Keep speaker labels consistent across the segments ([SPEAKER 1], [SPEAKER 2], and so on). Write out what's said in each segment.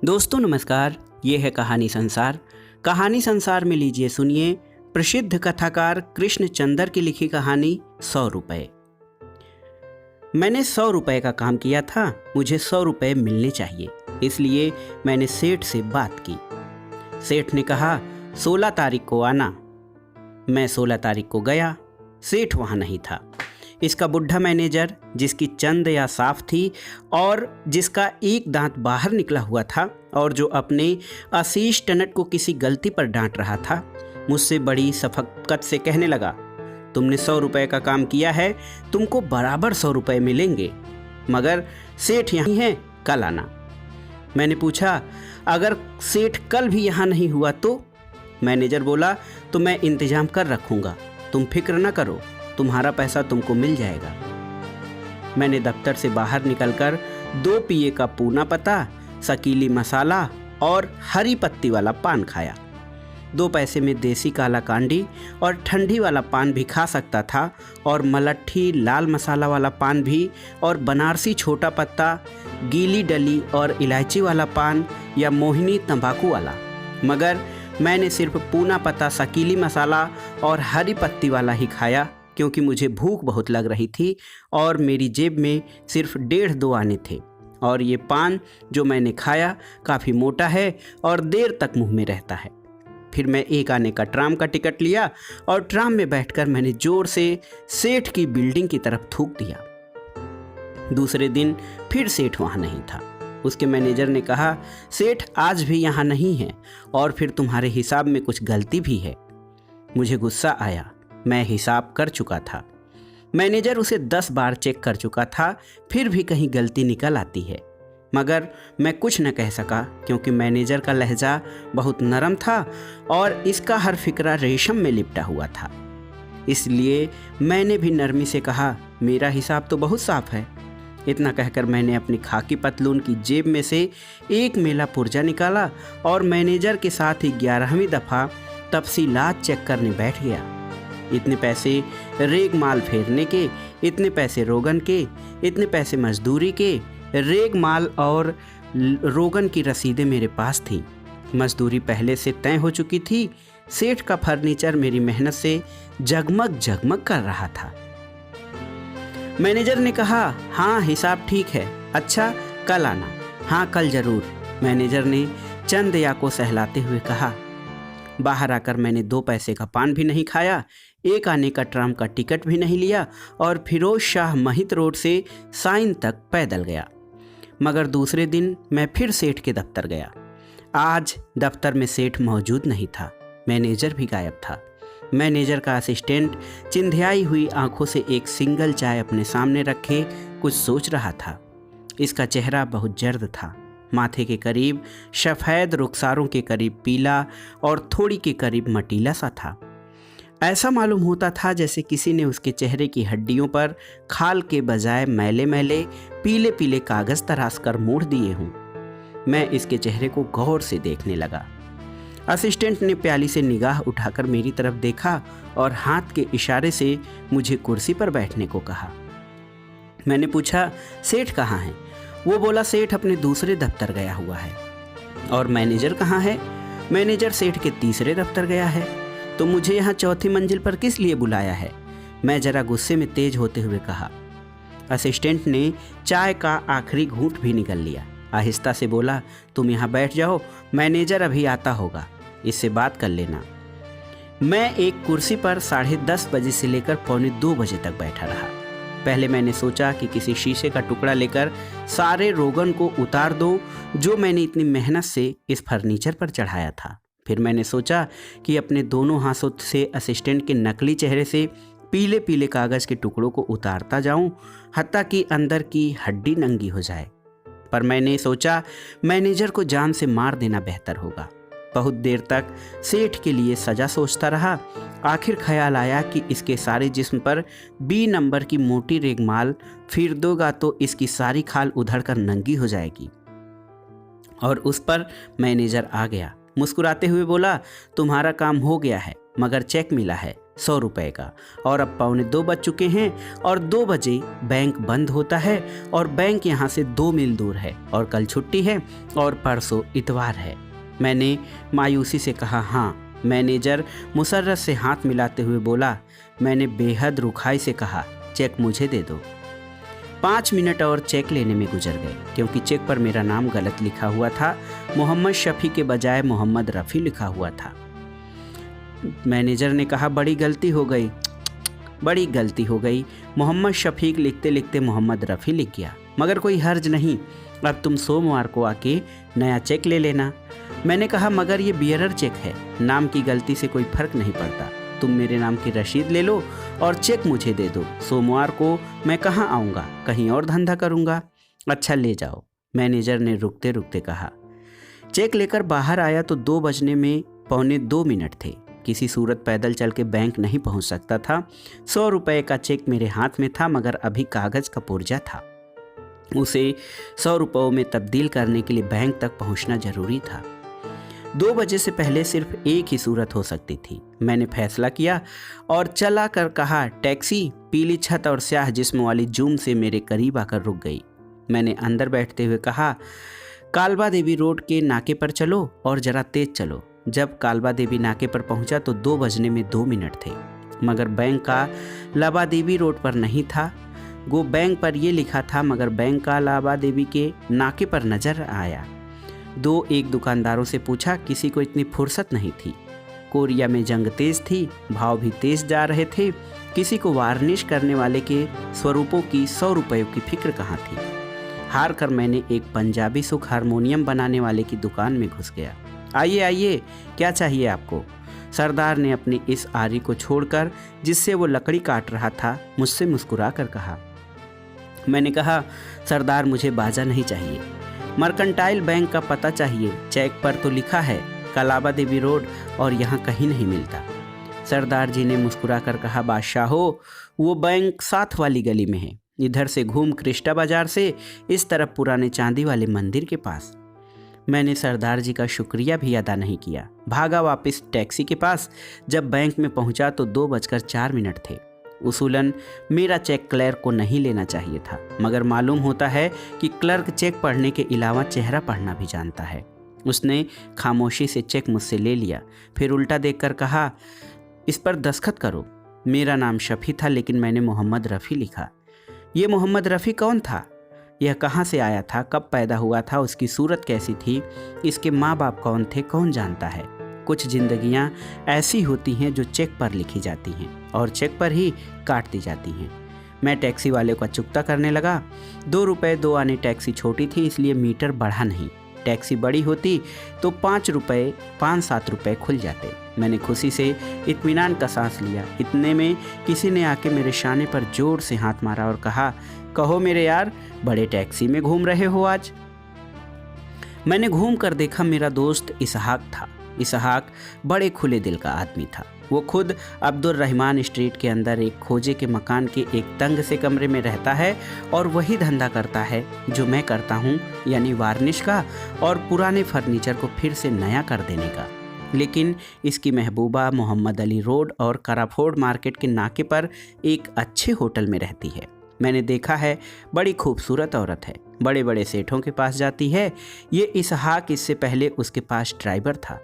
[SPEAKER 1] दोस्तों नमस्कार, ये है कहानी संसार। कहानी संसार में लीजिए सुनिए प्रसिद्ध कथाकार कृष्ण चंद्र की लिखी कहानी 100 रुपए। मैंने 100 रुपए का काम किया था, मुझे 100 रुपए मिलने चाहिए, इसलिए मैंने सेठ से बात की। सेठ ने कहा 16 तारीख को आना। मैं 16 तारीख को गया, सेठ वहाँ नहीं था। इसका बुढ़ा मैनेजर, जिसकी चंद या साफ थी और जिसका एक दांत बाहर निकला हुआ था और जो अपने आशीष टनट को किसी गलती पर डांट रहा था, मुझसे बड़ी शफकत से कहने लगा, तुमने 100 रुपए का काम किया है, तुमको बराबर 100 रुपए मिलेंगे, मगर सेठ यहीं है, कल आना। मैंने पूछा, अगर सेठ कल भी यहाँ नहीं हुआ तो? मैनेजर बोला, तो मैं इंतजाम कर रखूँगा, तुम फिक्र न करो, तुम्हारा पैसा तुमको मिल जाएगा। मैंने दफ्तर से बाहर निकलकर 2 पिए का पूना पता, शकीली मसाला और हरी पत्ती वाला पान खाया। 2 पैसे में देसी काला कांडी और ठंडी वाला पान भी खा सकता था, और मलट्ठी लाल मसाला वाला पान भी, और बनारसी छोटा पत्ता, गीली डली और इलायची वाला पान या मोहिनी तंबाकू वाला। मगर मैंने सिर्फ पूना पत्ता, शकीली मसाला और हरी पत्ती वाला ही खाया, क्योंकि मुझे भूख बहुत लग रही थी और मेरी जेब में सिर्फ 1.5-2 आने थे, और ये पान जो मैंने खाया काफ़ी मोटा है और देर तक मुंह में रहता है। फिर मैं 1 आने का ट्राम का टिकट लिया और ट्राम में बैठकर मैंने जोर से सेठ की बिल्डिंग की तरफ थूक दिया। दूसरे दिन फिर सेठ वहाँ नहीं था। उसके मैनेजर ने कहा, सेठ आज भी यहाँ नहीं है और फिर तुम्हारे हिसाब में कुछ गलती भी है। मुझे गुस्सा आया, मैं हिसाब कर चुका था। मैनेजर उसे 10 बार चेक कर चुका था, फिर भी कहीं गलती निकल आती है। मगर मैं कुछ न कह सका, क्योंकि मैनेजर का लहजा बहुत नरम था और इसका हर फिक्रा रेशम में लिपटा हुआ था। इसलिए मैंने भी नरमी से कहा, मेरा हिसाब तो बहुत साफ है। इतना कहकर मैंने अपनी खाकी पतलून की जेब में से एक मेला पुर्जा निकाला और मैनेजर के साथ ही 11वीं दफ़ा तफसीलात चेक करने बैठ गया। इतने पैसे रेग माल फेरने के, इतने पैसे रोगन के, इतने पैसे मजदूरी के। रेग माल और रोगन की रसीदें मेरे पास थी, मजदूरी पहले से तय हो चुकी थी। सेठ का फर्नीचर मेरी मेहनत से जगमग जगमग कर रहा था। मैनेजर ने कहा, हाँ हिसाब ठीक है, अच्छा कल आना। हाँ कल ज़रूर, मैनेजर ने चंदया को सहलाते हुए कहा। बाहर आकर मैंने 2 पैसे का पान भी नहीं खाया, 1 आने का ट्राम का टिकट भी नहीं लिया और फिरोज शाह महित रोड से साइन तक पैदल गया। मगर दूसरे दिन मैं फिर सेठ के दफ्तर गया। आज दफ्तर में सेठ मौजूद नहीं था, मैनेजर भी गायब था। मैनेजर का असिस्टेंट चिंधियाई हुई आंखों से एक सिंगल चाय अपने सामने रखे कुछ सोच रहा था। इसका चेहरा बहुत जर्द था, माथे के करीब सफ़ेद, रुखसारों के करीब पीला और थोड़ी के करीब मटीला सा था। ऐसा मालूम होता था जैसे किसी ने उसके चेहरे की हड्डियों पर खाल के बजाय मैले मैले पीले पीले कागज़ तराश कर मोड़ दिए हों। मैं इसके चेहरे को गौर से देखने लगा। असिस्टेंट ने प्याली से निगाह उठाकर मेरी तरफ देखा और हाथ के इशारे से मुझे कुर्सी पर बैठने को कहा। मैंने पूछा, सेठ कहाँ हैं? वो बोला, सेठ अपने दूसरे दफ्तर गया हुआ है। और मैनेजर कहाँ है? मैनेजर सेठ के तीसरे दफ्तर गया है। तो मुझे यहाँ 4थी मंजिल पर किस लिए बुलाया है? मैं जरा गुस्से में तेज होते हुए कहा। असिस्टेंट ने चाय का आखिरी घूंट भी निगल लिया, आहिस्ता से बोला, तुम यहाँ बैठ जाओ, मैनेजर अभी आता होगा, इससे बात कर लेना। मैं एक कुर्सी पर 10:30 बजे से लेकर 1:45 बजे तक बैठा रहा। पहले मैंने सोचा कि किसी शीशे का टुकड़ा लेकर सारे रोगन को उतार दूं जो मैंने इतनी मेहनत से इस फर्नीचर पर चढ़ाया था। फिर मैंने सोचा कि अपने दोनों हाथों से असिस्टेंट के नकली चेहरे से पीले पीले कागज़ के टुकड़ों को उतारता जाऊं, हत्ता कि अंदर की हड्डी नंगी हो जाए। पर मैंने सोचा मैनेजर को जान से मार देना बेहतर होगा। बहुत देर तक सेठ के लिए सजा सोचता रहा। आखिर ख्याल आया कि इसके सारे जिस्म पर B नंबर की मोटी रेगमाल फिर दोगा तो इसकी सारी खाल उधड़कर नंगी हो जाएगी। और उस पर मैनेजर आ गया, मुस्कुराते हुए बोला, तुम्हारा काम हो गया है, मगर चेक मिला है, 100 रुपये का, और अब 1:45 बज चुके हैं और 2 बजे बैंक बंद होता है और बैंक यहाँ से 2 मील दूर है और कल छुट्टी है और परसों इतवार है। मैंने मायूसी से कहा हाँ। मैनेजर मुसर्रत से हाथ मिलाते हुए बोला। मैंने बेहद रुखाई से कहा, चेक मुझे दे दो। 5 मिनट और चेक लेने में गुजर गए, क्योंकि चेक पर मेरा नाम गलत लिखा हुआ था। मोहम्मद शफी के बजाय मोहम्मद रफ़ी लिखा हुआ था। मैनेजर ने कहा, बड़ी गलती हो गई, बड़ी गलती हो गई। मोहम्मद शफीक लिखते लिखते मोहम्मद रफ़ी लिख गया। मगर कोई हर्ज नहीं, अब तुम सोमवार को आके नया चेक ले लेना। मैंने कहा, मगर ये बियरर चेक है, नाम की गलती से कोई फर्क नहीं पड़ता। तुम मेरे नाम की रसीद ले लो और चेक मुझे दे दो। सोमवार को मैं कहाँ आऊँगा, कहीं और धंधा करूँगा। अच्छा ले जाओ, मैनेजर ने रुकते रुकते कहा। चेक लेकर बाहर आया तो 2 बजने में 1:45 मिनट थे। किसी सूरत पैदल चल के बैंक नहीं पहुँच सकता था। 100 रुपये का चेक मेरे हाथ में था, मगर अभी कागज़ का पुर्जा था। उसे 100 रुपयों में तब्दील करने के लिए बैंक तक पहुँचना जरूरी था। 2 बजे से पहले सिर्फ एक ही सूरत हो सकती थी। मैंने फैसला किया और चला कर कहा, टैक्सी। पीली छत और स्याह जिस्म वाली जूम से मेरे करीब आकर रुक गई। मैंने अंदर बैठते हुए कहा, कालबा देवी रोड के नाके पर चलो और ज़रा तेज चलो। जब कालबा देवी नाके पर पहुंचा तो 2 बजने में 2 मिनट थे, मगर बैंक का लाबा देवी रोड पर नहीं था। वो बैंक पर यह लिखा था, मगर बैंक का लाबा देवी के नाके पर नजर आया। एक दुकानदारों से पूछा, किसी को इतनी फुर्सत नहीं थी। कोरिया में जंग तेज थी, भाव भी तेज जा रहे थे। किसी को वार्निश करने वाले के स्वरूपों की 100 रुपयों की फिक्र कहाँ थी। हार कर मैंने एक पंजाबी सुख हारमोनियम बनाने वाले की दुकान में घुस गया। आइए आइए, क्या चाहिए आपको? सरदार ने अपनी इस आरी को छोड़कर, जिससे वो लकड़ी काट रहा था, मुझसे मुस्कुरा कर कहा। मैंने कहा, सरदार मुझे बाजा नहीं चाहिए, मर्केंटाइल बैंक का पता चाहिए। चेक पर तो लिखा है कालाबा देवी रोड और यहाँ कहीं नहीं मिलता। सरदार जी ने मुस्कुरा कर कहा, बादशाह हो, वो बैंक साथ वाली गली में है। इधर से घूम कृष्णा बाजार से इस तरफ पुराने चांदी वाले मंदिर के पास। मैंने सरदार जी का शुक्रिया भी अदा नहीं किया। भागा वापस टैक्सी के पास। जब बैंक में पहुंचा तो 2:04 थे। उसूलन मेरा चेक क्लर्क को नहीं लेना चाहिए था, मगर मालूम होता है कि क्लर्क चेक पढ़ने के अलावा चेहरा पढ़ना भी जानता है। उसने खामोशी से चेक मुझसे ले लिया, फिर उल्टा देखकर कहा, इस पर दस्तखत करो। मेरा नाम शफी था, लेकिन मैंने मोहम्मद रफ़ी लिखा। ये मोहम्मद रफ़ी कौन था? यह कहाँ से आया था? कब पैदा हुआ था? उसकी सूरत कैसी थी? इसके माँ बाप कौन थे? कौन जानता है? कुछ जिंदगियाँ ऐसी होती हैं जो चेक पर लिखी जाती हैं और चेक पर ही काट दी जाती हैं। मैं टैक्सी वाले को चुकता करने लगा। 2 रुपये 2 आने टैक्सी छोटी थी, इसलिए मीटर बढ़ा नहीं। टैक्सी बड़ी होती तो 5-7 रुपये खुल जाते। मैंने खुशी से इत्मीनान का सांस लिया। इतने में किसी ने आके मेरे शाने पर जोर से हाथ मारा और कहा, कहो मेरे यार, बड़े टैक्सी में घूम रहे हो आज? मैंने घूम कर देखा, मेरा दोस्त इसहाक था। इसहाक बड़े खुले दिल का आदमी था। वो खुद अब्दुल रहमान स्ट्रीट के अंदर एक खोजे के मकान के एक तंग से कमरे में रहता है और वही धंधा करता है जो मैं करता हूँ, यानी वार्निश का और पुराने फर्नीचर को फिर से नया कर देने का। लेकिन इसकी महबूबा मोहम्मद अली रोड और कराफोर्ड मार्केट के नाके पर एक अच्छे होटल में रहती है। मैंने देखा है, बड़ी खूबसूरत औरत है, बड़े बड़े सेठों के पास जाती है। ये इसहाक इससे पहले उसके पास ड्राइवर था।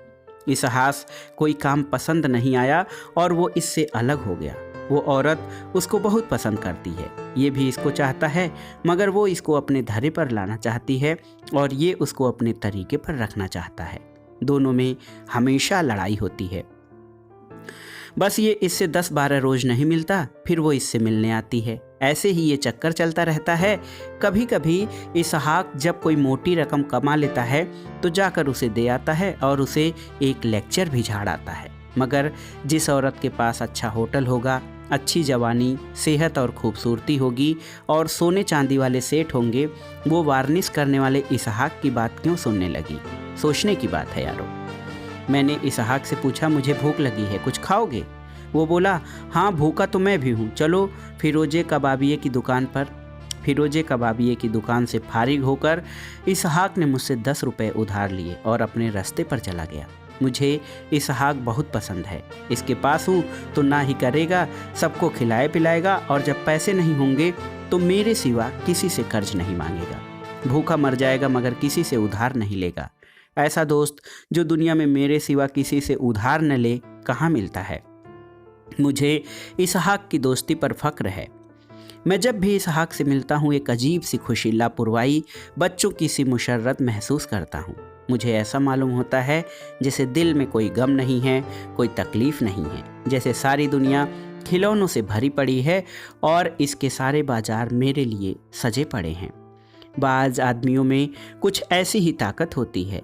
[SPEAKER 1] इसहाक कोई काम पसंद नहीं आया और वो इससे अलग हो गया। वो औरत उसको बहुत पसंद करती है, ये भी इसको चाहता है, मगर वो इसको अपने धरे पर लाना चाहती है और ये उसको अपने तरीके पर रखना चाहता है। दोनों में हमेशा लड़ाई होती है। बस ये इससे 10-12 रोज नहीं मिलता, फिर वो इससे मिलने आती है। ऐसे ही ये चक्कर चलता रहता है। कभी कभी इसहाक जब कोई मोटी रकम कमा लेता है तो जाकर उसे दे आता है और उसे एक लेक्चर भी झाड़ आता है। मगर जिस औरत के पास अच्छा होटल होगा, अच्छी जवानी, सेहत और खूबसूरती होगी और सोने चांदी वाले सेठ होंगे, वो वार्निश करने वाले इसहाक की बात क्यों सुनने लगी? सोचने की बात है यारो। मैंने इसहाक से पूछा, मुझे भूख लगी है, कुछ खाओगे? वो बोला, हाँ भूखा तो मैं भी हूँ, चलो फिरोजे कबाबिये की दुकान पर। फिरोजे कबाबिये की दुकान से फारिग होकर इसहाक ने मुझसे 10 रुपये उधार लिए और अपने रास्ते पर चला गया। मुझे इसहाक बहुत पसंद है। इसके पास हूँ तो ना ही करेगा, सबको खिलाए पिलाएगा, और जब पैसे नहीं होंगे तो मेरे सिवा किसी से कर्ज नहीं मांगेगा। भूखा मर जाएगा मगर किसी से उधार नहीं लेगा। ऐसा दोस्त जो दुनिया में मेरे सिवा किसी से उधार न ले, कहाँ मिलता है। मुझे इसहाक की दोस्ती पर फक्र है। मैं जब भी इसहाक से मिलता हूँ एक अजीब सी खुशी, लापरवाही, बच्चों की सी मुशर्रत महसूस करता हूँ। मुझे ऐसा मालूम होता है जैसे दिल में कोई गम नहीं है, कोई तकलीफ नहीं है, जैसे सारी दुनिया खिलौनों से भरी पड़ी है और इसके सारे बाजार मेरे लिए सजे पड़े हैं। बाज़ आदमियों में कुछ ऐसी ही ताकत होती है,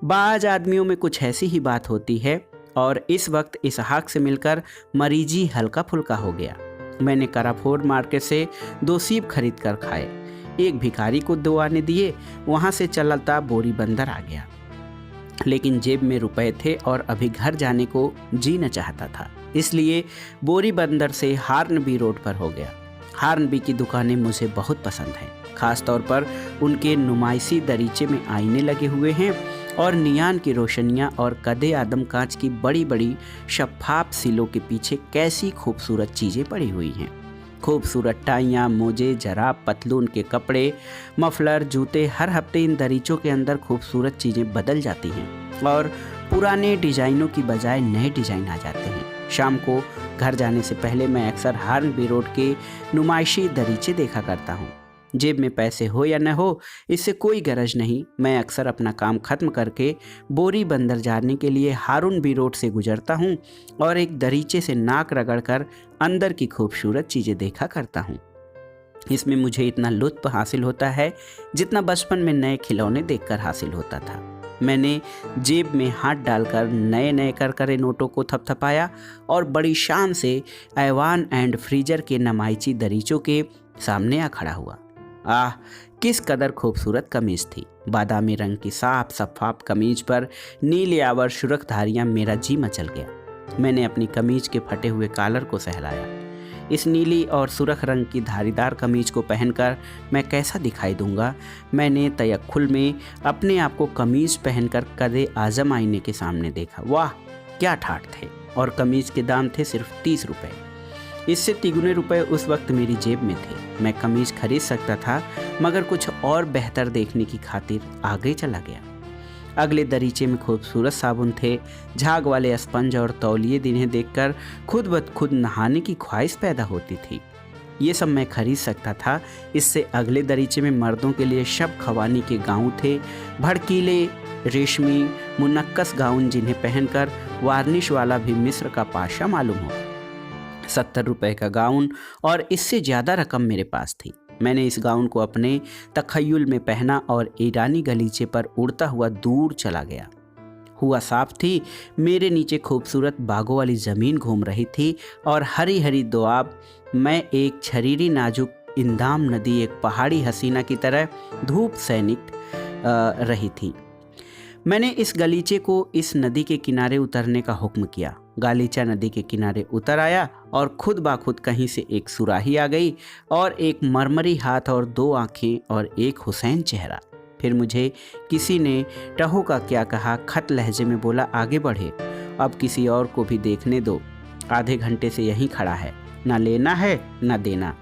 [SPEAKER 1] बाज़ आदमियों में कुछ ऐसी ही बात होती है, और इस वक्त इसहाक से मिलकर मरीजी हल्का फुल्का हो गया। मैंने कराफोर्ड मार्केट से 2 सीब खरीद कर खाए, एक भिखारी को 2 आने दिए, वहाँ से चलता बोरी बंदर आ गया। लेकिन जेब में रुपए थे और अभी घर जाने को जी न चाहता था, इसलिए बोरी बंदर से हार्नबी रोड पर हो गया। हार्नबी की दुकानें मुझे बहुत पसंद हैं, खास तौर पर उनके नुमाइशी दरीचे में आईने लगे हुए हैं और नियान की रोशनियां और कदे आदम कांच की बड़ी बड़ी शफाफ सीलों के पीछे कैसी खूबसूरत चीज़ें पड़ी हुई हैं। खूबसूरत टाइयाँ, मोजे, जराब, पतलून के कपड़े, मफलर, जूते, हर हफ्ते इन दरीचों के अंदर खूबसूरत चीज़ें बदल जाती हैं और पुराने डिजाइनों की बजाय नए डिजाइन आ जाते हैं। शाम को घर जाने से पहले मैं अक्सर हार्नबी रोड के नुमाइशी दरीचे देखा करता हूँ। जेब में पैसे हो या न हो, इससे कोई गरज नहीं। मैं अक्सर अपना काम खत्म करके बोरी बंदर जाने के लिए हार्नबी रोड से गुजरता हूँ और एक दरीचे से नाक रगड़कर अंदर की खूबसूरत चीज़ें देखा करता हूँ। इसमें मुझे इतना लुत्फ हासिल होता है जितना बचपन में नए खिलौने देखकर हासिल होता था। मैंने जेब में हाथ डालकर नए नए करकरे नोटों को थपथपाया और बड़ी शान से ऐवान एंड फ्रीजर के नमाइची दरीचों के सामने आ खड़ा हुआ। आह, किस कदर खूबसूरत कमीज थी। बादामी रंग की साफ शफाफ कमीज पर नीले आवर सुर्खधारियां, मेरा जी मचल गया। मैंने अपनी कमीज के फटे हुए कॉलर को सहलाया। इस नीली और सुर्ख रंग की धारीदार कमीज को पहनकर मैं कैसा दिखाई दूंगा। मैंने तयक्कुल में अपने आप को कमीज पहनकर कदे आजम आईने के सामने देखा। वाह, क्या ठाठ थे। और कमीज के दाम थे सिर्फ 30 रुपये। इससे तिगुने रुपए उस वक्त मेरी जेब में थे। मैं कमीज खरीद सकता था मगर कुछ और बेहतर देखने की खातिर आगे चला गया। अगले दरीचे में खूबसूरत साबुन थे, झाग वाले स्पंज और तौलिए, जिन्हें देखकर खुद ब खुद नहाने की ख्वाहिश पैदा होती थी। ये सब मैं खरीद सकता था। इससे अगले दरीचे में मर्दों के लिए शब खवानी के गाउन थे, भड़कीले रेशमी मुनक्कस गाउन, जिन्हें पहनकर वार्निश वाला भी मिस्र का पाशा मालूम हो। 70 रुपए का गाउन, और इससे ज़्यादा रकम मेरे पास थी। मैंने इस गाउन को अपने तखय्युल में पहना और ईरानी गलीचे पर उड़ता हुआ दूर चला गया। हुआ साफ थी, मेरे नीचे खूबसूरत बागों वाली ज़मीन घूम रही थी और हरी हरी दोआब। मैं एक छरीरी नाजुक इंदाम नदी, एक पहाड़ी हसीना की तरह धूप सैनिक रही थी। मैंने इस गलीचे को इस नदी के किनारे उतरने का हुक्म किया। गालीचा नदी के किनारे उतर आया और खुद बाखुद कहीं से एक सुराही आ गई और एक मरमरी हाथ और 2 आंखें और एक हुसैन चेहरा। फिर मुझे किसी ने टहो का क्या कहा, खत लहजे में बोला, आगे बढ़े, अब किसी और को भी देखने दो, आधे घंटे से यहीं खड़ा है, ना लेना है ना देना।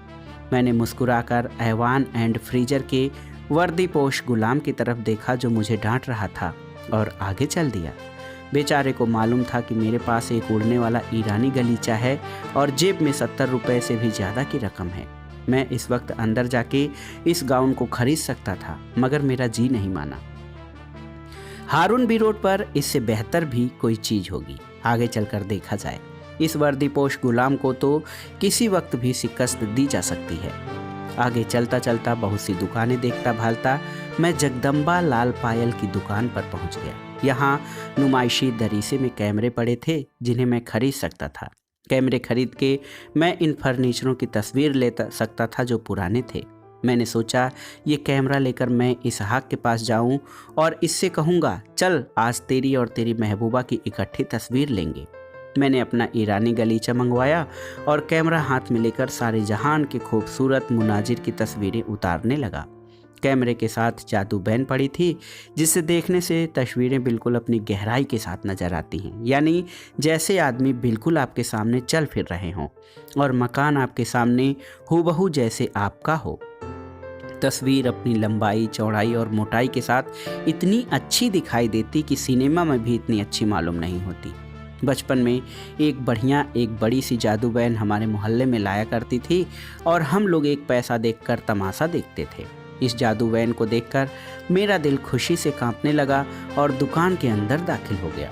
[SPEAKER 1] मैंने मुस्कुराकर ऐवान एंड फ्रीजर के वर्दीपोश गुलाम की तरफ देखा जो मुझे डांट रहा था और आगे चल दिया। बेचारे को मालूम था कि मेरे पास एक उड़ने वाला ईरानी गलीचा है और जेब में 70 रुपए से भी ज़्यादा की रकम है। मैं इस वक्त अंदर जाके इस गाउन को खरीद सकता था मगर मेरा जी नहीं माना। हार्नबी रोड पर इससे बेहतर भी कोई चीज़ होगी, आगे चलकर देखा जाए। इस वर्दीपोश गुलाम को तो किसी वक्त भी शिकस्त दी जा सकती है। आगे चलता चलता बहुत सी दुकानें देखता भालता मैं जगदम्बा लाल पायल की दुकान पर पहुंच गया। यहाँ नुमाइशी दरीचे में कैमरे पड़े थे जिन्हें मैं खरीद सकता था। कैमरे खरीद के मैं इन फर्नीचरों की तस्वीर ले सकता था जो पुराने थे। मैंने सोचा ये कैमरा लेकर मैं इसहाक के पास जाऊं और इससे कहूँगा, चल आज तेरी और तेरी महबूबा की इकट्ठी तस्वीर लेंगे। मैंने अपना ईरानी गलीचा मंगवाया और कैमरा हाथ में लेकर सारे जहान के खूबसूरत मुनाजिर की तस्वीरें उतारने लगा। कैमरे के साथ जादू बैन पड़ी थी, जिसे देखने से तस्वीरें बिल्कुल अपनी गहराई के साथ नज़र आती हैं, यानी जैसे आदमी बिल्कुल आपके सामने चल फिर रहे हों और मकान आपके सामने हूबहू जैसे आपका हो। तस्वीर अपनी लंबाई, चौड़ाई और मोटाई के साथ इतनी अच्छी दिखाई देती कि सिनेमा में भी इतनी अच्छी मालूम नहीं होती। बचपन में एक बड़ी सी जादू बैन हमारे मोहल्ले में लाया करती थी और हम लोग एक पैसा देकर तमाशा देखते थे। इस जादू बैन को देखकर मेरा दिल खुशी से कांपने लगा और दुकान के अंदर दाखिल हो गया।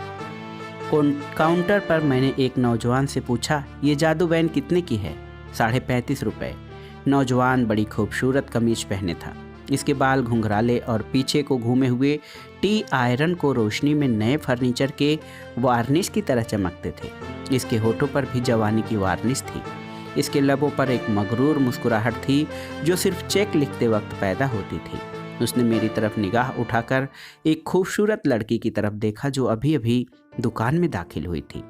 [SPEAKER 1] काउंटर पर मैंने एक नौजवान से पूछा, ये जादू बैन कितने की है? 35.5 रुपये। नौजवान बड़ी खूबसूरत कमीज पहने था। इसके बाल घुंघराले और पीछे को घूमे हुए टी आयरन को रोशनी में नए फर्नीचर के वार्निश की तरह चमकते थे। इसके होठों पर भी जवानी की वार्निश थी। इसके लबों पर एक मगरूर मुस्कुराहट थी जो सिर्फ चेक लिखते वक्त पैदा होती थी। उसने मेरी तरफ निगाह उठाकर एक खूबसूरत लड़की की तरफ देखा जो अभी अभी दुकान में दाखिल हुई थी।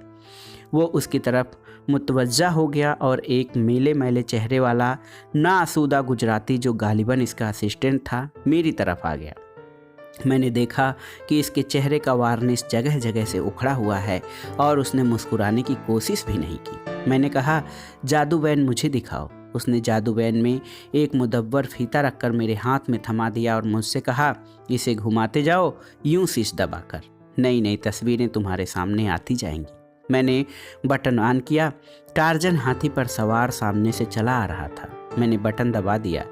[SPEAKER 1] वो उसकी तरफ मुतवज्जा हो गया और एक मेले मैले चेहरे वाला नाआसूदा गुजराती जो गालिबन इसका असिस्टेंट था मेरी तरफ आ गया। मैंने देखा कि इसके चेहरे का वार्निश जगह जगह से उखड़ा हुआ है और उसने मुस्कुराने की कोशिश भी नहीं की। मैंने कहा, जादू बैन मुझे दिखाओ। उसने जादू बैन में एक मुदव्वर फीता रखकर मेरे हाथ में थमा दिया और मुझसे कहा, इसे घुमाते जाओ यूं शीश दबाकर, नई नई तस्वीरें तुम्हारे सामने आती जाएंगी। मैंने बटन ऑन किया। टार्जन हाथी पर सवार सामने से चला आ रहा था। मैंने बटन दबा दिया।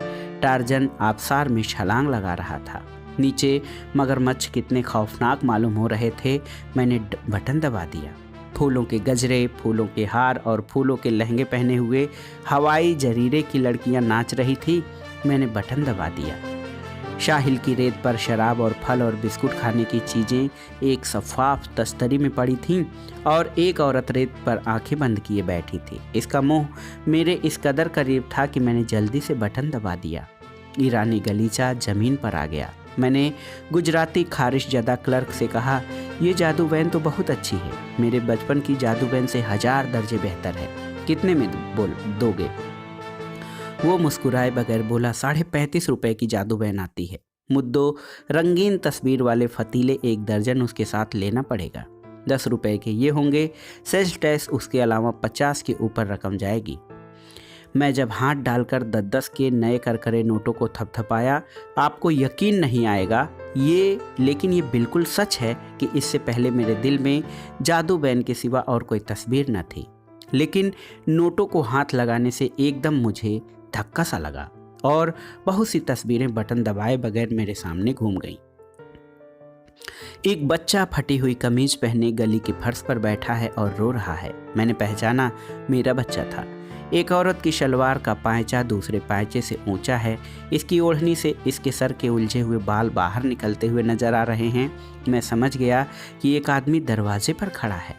[SPEAKER 1] टार्जन आबशार में छलांग लगा रहा था। नीचे मगरमच्छ कितने खौफनाक मालूम हो रहे थे। मैंने बटन दबा दिया। फूलों के गजरे, फूलों के हार और फूलों के लहंगे पहने हुए हवाई जरीरे की लड़कियां नाच रही थी। मैंने बटन दबा दिया। साहिल की रेत पर शराब और फल और बिस्कुट खाने की चीज़ें एक शफाफ तस्तरी में पड़ी थीं और एक औरत रेत पर आंखें बंद किए बैठी थी। इसका मुंह मेरे इस कदर करीब था कि मैंने जल्दी से बटन दबा दिया। ईरानी गलीचा ज़मीन पर आ गया। मैंने गुजराती खारिश ज़दा क्लर्क से कहा, ये जादू बैन तो बहुत अच्छी है, मेरे बचपन की जादू बैन से 1000 दर्जे बेहतर है, कितने में दोगे? वो मुस्कुराए बगैर बोला, 35.5 रुपये की जादू बैन आती है। मुद्दों रंगीन तस्वीर वाले फतीले 1 दर्जन उसके साथ लेना पड़ेगा। 10 रुपये के ये होंगे, सेल्स टैक्स उसके अलावा 50 के ऊपर रकम जाएगी। मैं जब हाथ डालकर 10-10 के नए करकरे नोटों को थपथपाया, आपको यकीन नहीं आएगा लेकिन ये बिल्कुल सच है कि इससे पहले मेरे दिल में जादू बैन के सिवा और कोई तस्वीर न थी। लेकिन नोटों को हाथ लगाने से एकदम मुझे धक्का सा लगा और बहुत सी तस्वीरें बटन दबाए बगैर मेरे सामने घूम गईं। एक बच्चा फटी हुई कमीज पहने गली के फर्श पर बैठा है और रो रहा है। मैंने पहचाना, मेरा बच्चा था। एक औरत की शलवार का पायचा दूसरे पायचे से ऊंचा है। इसकी ओढ़नी से इसके सर के उलझे हुए बाल बाहर निकलते हुए नजर आ रहे हैं। मैं समझ गया कि एक आदमी दरवाजे पर खड़ा है।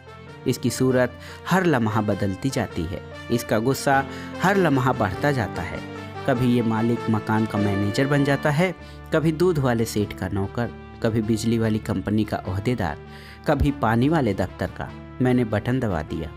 [SPEAKER 1] इसकी सूरत हर लम्हा बदलती जाती है। इसका गुस्सा हर लम्हा बढ़ता जाता है। कभी ये मालिक मकान का मैनेजर बन जाता है, कभी दूध वाले सेठ का नौकर, कभी बिजली वाली कंपनी का ओहदेदार, कभी पानी वाले दफ्तर का। मैंने बटन दबा दिया।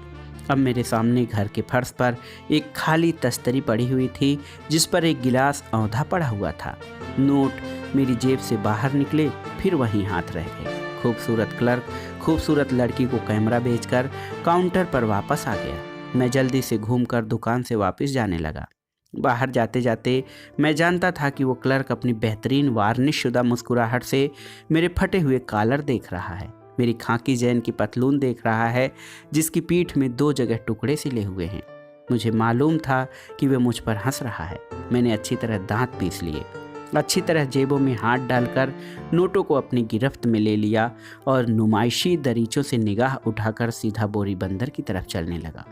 [SPEAKER 1] अब मेरे सामने घर के फर्श पर एक खाली तस्तरी पड़ी हुई थी जिस पर एक गिलास औंधा पड़ा हुआ था। नोट मेरी जेब से बाहर निकले, फिर वहीं हाथ रह गए। खूबसूरत क्लर्क खूबसूरत लड़की को कैमरा बेचकर काउंटर पर वापस आ गया। मैं जल्दी से घूमकर दुकान से वापस जाने लगा। बाहर जाते जाते मैं जानता था कि वो क्लर्क अपनी बेहतरीन वार्निश शुदा मुस्कुराहट से मेरे फटे हुए कॉलर देख रहा है, मेरी खाकी जैन की पतलून देख रहा है जिसकी पीठ में 2 जगह टुकड़े सिले हुए हैं। मुझे मालूम था कि वह मुझ पर हंस रहा है। मैंने अच्छी तरह दांत पीस लिए, अच्छी तरह जेबों में हाथ डालकर नोटों को अपनी गिरफ्त में ले लिया और नुमाइशी दरीचों से निगाह उठाकर सीधा बोरी बंदर की तरफ चलने लगा।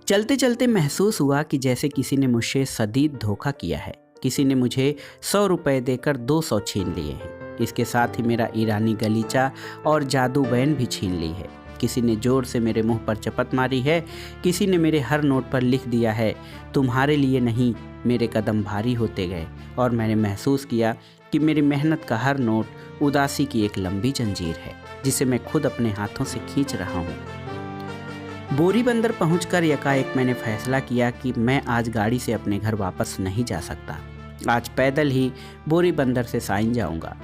[SPEAKER 1] चलते चलते महसूस हुआ कि जैसे किसी ने मुझसे शदीद धोखा किया है। किसी ने मुझे 100 रुपये देकर 200 छीन लिए हैं। इसके साथ ही मेरा ईरानी गलीचा और जादू बैन भी छीन ली है। किसी ने जोर से मेरे मुंह पर चपत मारी है। किसी ने मेरे हर नोट पर लिख दिया है, तुम्हारे लिए नहीं। मेरे कदम भारी होते गए और मैंने महसूस किया कि मेरी मेहनत का हर नोट उदासी की एक लंबी जंजीर है जिसे मैं खुद अपने हाथों से खींच रहा हूँ। बोरी बंदर पहुंचकर यकाएक मैंने फैसला किया कि मैं आज गाड़ी से अपने घर वापस नहीं जा सकता। आज पैदल ही बोरी बंदर से साइन जाऊंगा।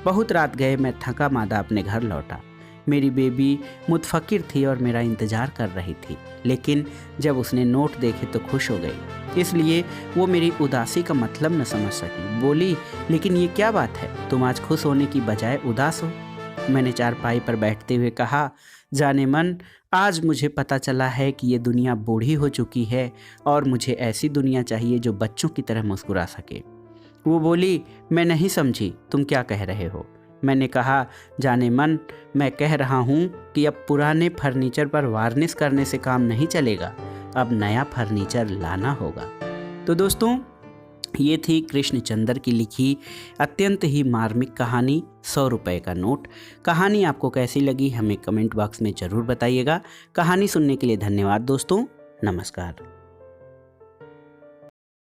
[SPEAKER 1] बहुत रात गए मैं थका मादा अपने घर लौटा। मेरी बेबी मुतफक्किर थी और मेरा इंतज़ार कर रही थी, लेकिन जब उसने नोट देखे तो खुश हो गई। इसलिए वो मेरी उदासी का मतलब न समझ सकी। बोली, लेकिन ये क्या बात है, तुम आज खुश होने की बजाय उदास हो। मैंने चारपाई पर बैठते हुए कहा, जाने मन, आज मुझे पता चला है कि ये दुनिया बूढ़ी हो चुकी है और मुझे ऐसी दुनिया चाहिए जो बच्चों की तरह मुस्कुरा सके। वो बोली, मैं नहीं समझी, तुम क्या कह रहे हो। मैंने कहा, जाने मन, मैं कह रहा हूँ कि अब पुराने फर्नीचर पर वार्निश करने से काम नहीं चलेगा, अब नया फर्नीचर लाना होगा। तो दोस्तों, ये थी कृष्णचंद्र की लिखी अत्यंत ही मार्मिक कहानी 100 रुपये का नोट। कहानी आपको कैसी लगी हमें कमेंट बॉक्स में ज़रूर बताइएगा। कहानी सुनने के लिए धन्यवाद दोस्तों। नमस्कार।